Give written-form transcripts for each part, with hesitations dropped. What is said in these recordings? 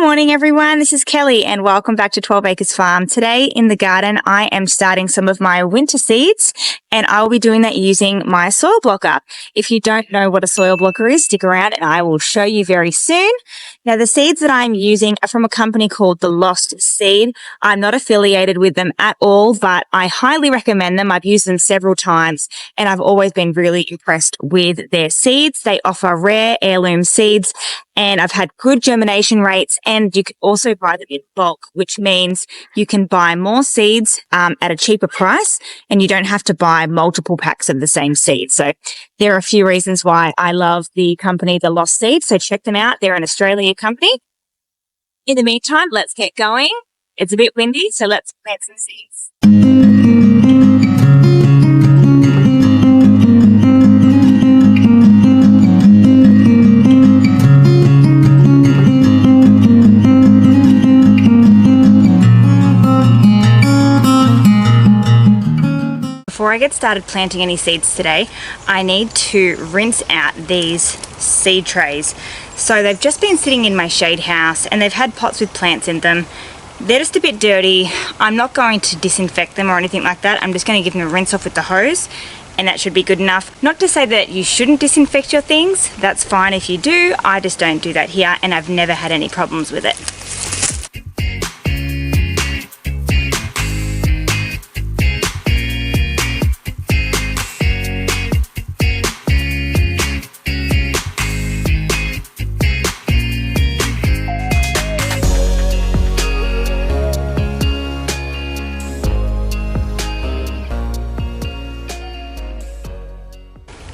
morning, everyone. This is Kelly and welcome back to 12 Acres Farm. Today in the garden, I am starting some of my winter seeds and I will be doing that using my soil blocker. If you don't know what a soil blocker is, stick around and I will show you very soon. Now, the seeds that I'm using are from a company called The Lost Seed. I'm not affiliated with them at all, but I highly recommend them. I've used them several times and I've always been really impressed with their seeds. They offer rare heirloom seeds and I've had good germination rates, and you can also buy them in bulk, which means you can buy more seeds at a cheaper price and you don't have to buy multiple packs of the same seed. So there are a few reasons why I love the company The Lost Seed. So check them out. They're an Australian company. In the meantime, let's get going. It's a bit windy, so let's plant some seeds. Before I get started planting any seeds today, I need to rinse out these seed trays. So they've just been sitting in my shade house and they've had pots with plants in them. They're just a bit dirty. I'm not going to disinfect them or anything like that. I'm just going to give them a rinse off with the hose and that should be good enough. Not to say that you shouldn't disinfect your things. That's fine if you do. I just don't do that here and I've never had any problems with it.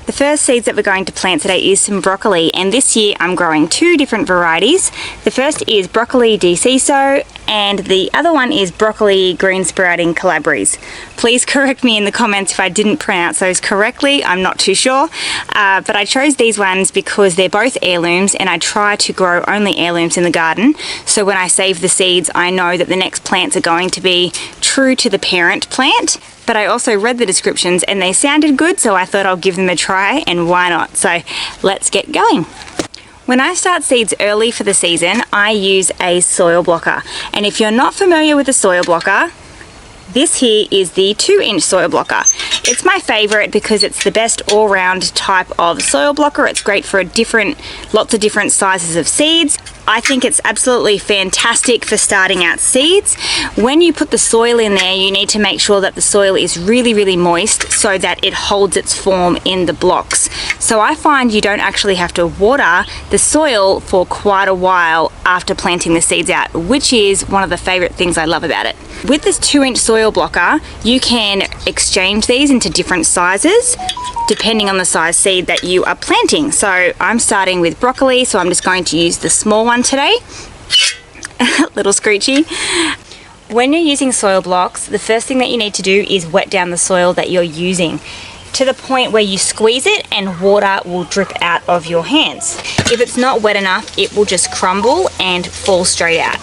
The first seeds that we're going to plant today is some broccoli, and this year I'm growing two different varieties. The first is broccoli di Ciso and the other one is broccoli green sprouting Calabres. Please correct me in the comments if I didn't pronounce those correctly. I'm not too sure, but I chose these ones because they're both heirlooms and I try to grow only heirlooms in the garden. So when I save the seeds, I know that the next plants are going to be true to the parent plant. But I also read the descriptions and they sounded good, so I thought I'll give them a try, and why not? So let's get going. When I start seeds early for the season, I use a soil blocker. And if you're not familiar with a soil blocker, this here is the 2-inch soil blocker. It's my favorite because it's the best all-round type of soil blocker. It's great for lots of different sizes of seeds. I think it's absolutely fantastic for starting out seeds. When you put the soil in there, you need to make sure that the soil is really, really moist so that it holds its form in the blocks. So I find you don't actually have to water the soil for quite a while after planting the seeds out, which is one of the favorite things I love about it. With this 2-inch soil blocker, you can exchange these into different sizes depending on the size seed that you are planting. So I'm starting with broccoli, so I'm just going to use the small one today. Little screechy. When you're using soil blocks, the first thing that you need to do is wet down the soil that you're using to the point where you squeeze it and water will drip out of your hands. If it's not wet enough, it will just crumble and fall straight out.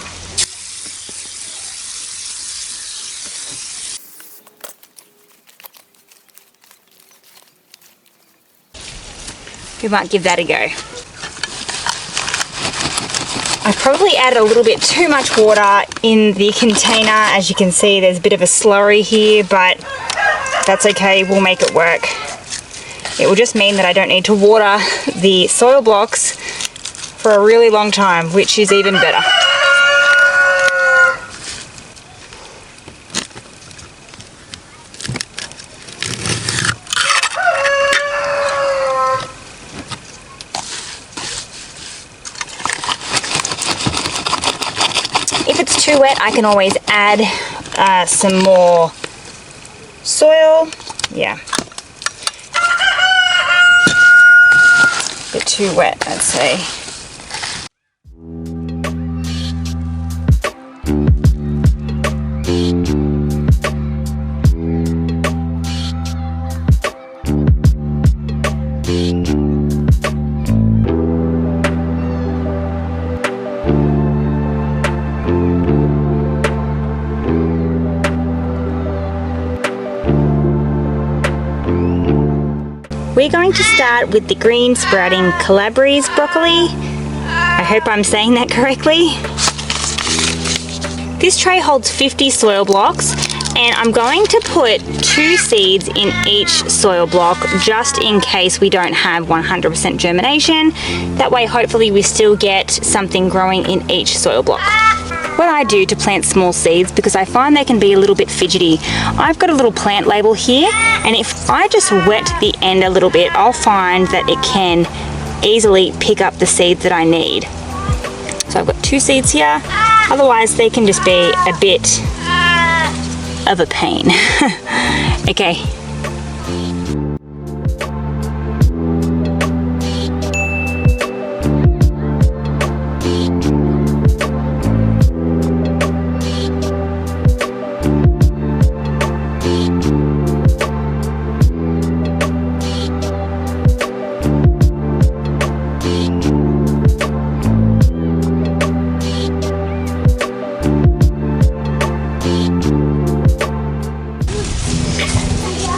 We might give that a go. I probably added a little bit too much water in the container. As you can see, there's a bit of a slurry here, but that's okay, we'll make it work. It will just mean that I don't need to water the soil blocks for a really long time, which is even better. If it's too wet, I can always add some more soil. Yeah. A bit too wet, I'd say. We're going to start with the green sprouting Calabres broccoli. I hope I'm saying that correctly. This tray holds 50 soil blocks, and I'm going to put 2 seeds in each soil block just in case we don't have 100% germination. That way hopefully we still get something growing in each soil block. What I do to plant small seeds, because I find they can be a little bit fidgety, I've got a little plant label here, and if I just wet the end a little bit, I'll find that it can easily pick up the seeds that I need. So I've got 2 seeds here, otherwise they can just be a bit of a pain. Okay.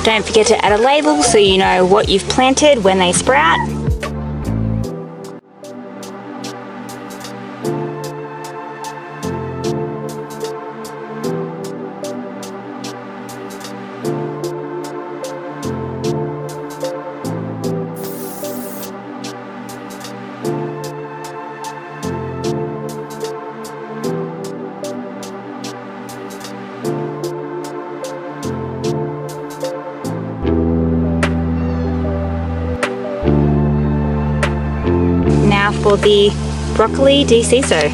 Don't forget to add a label so you know what you've planted when they sprout. Now for the broccoli de-ciso.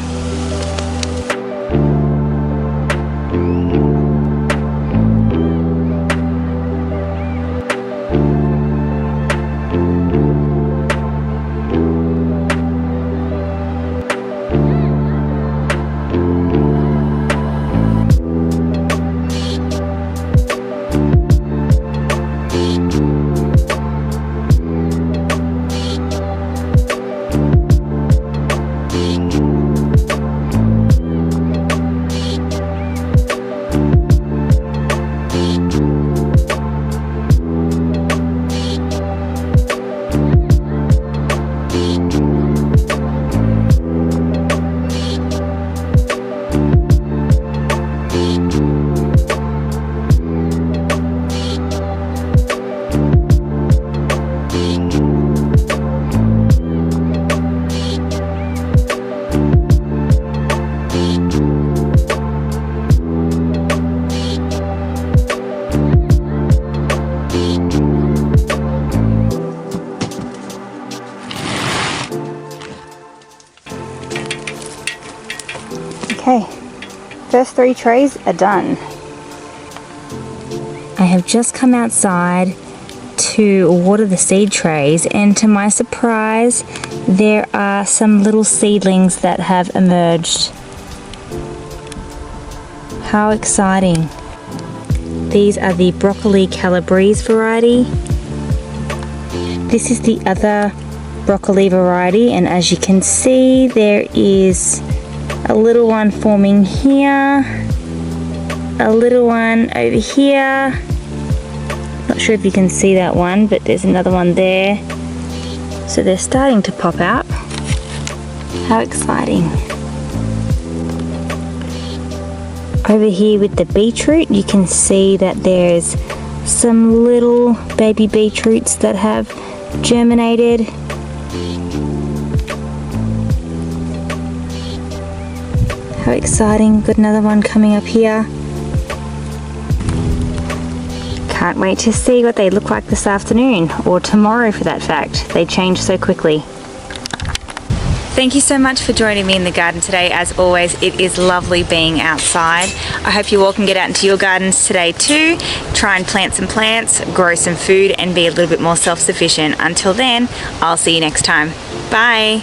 Okay, first 3 trays are done. I have just come outside to water the seed trays, and to my surprise there are some little seedlings that have emerged. How exciting. These are the broccoli calabrese variety. This is the other broccoli variety, and as you can see there is a little one forming here, a little one over here. Not sure if you can see that one, but there's another one there. So they're starting to pop out. How exciting. Over here with the beetroot, you can see that there's some little baby beetroots that have germinated. How exciting. Got another one coming up here. Can't wait to see what they look like this afternoon, or tomorrow for that fact. They change so quickly. Thank you so much for joining me in the garden today. As always, it is lovely being outside. I hope you all can get out into your gardens today too. Try and plant some plants, grow some food, and be a little bit more self-sufficient. Until then, I'll see you next time. Bye.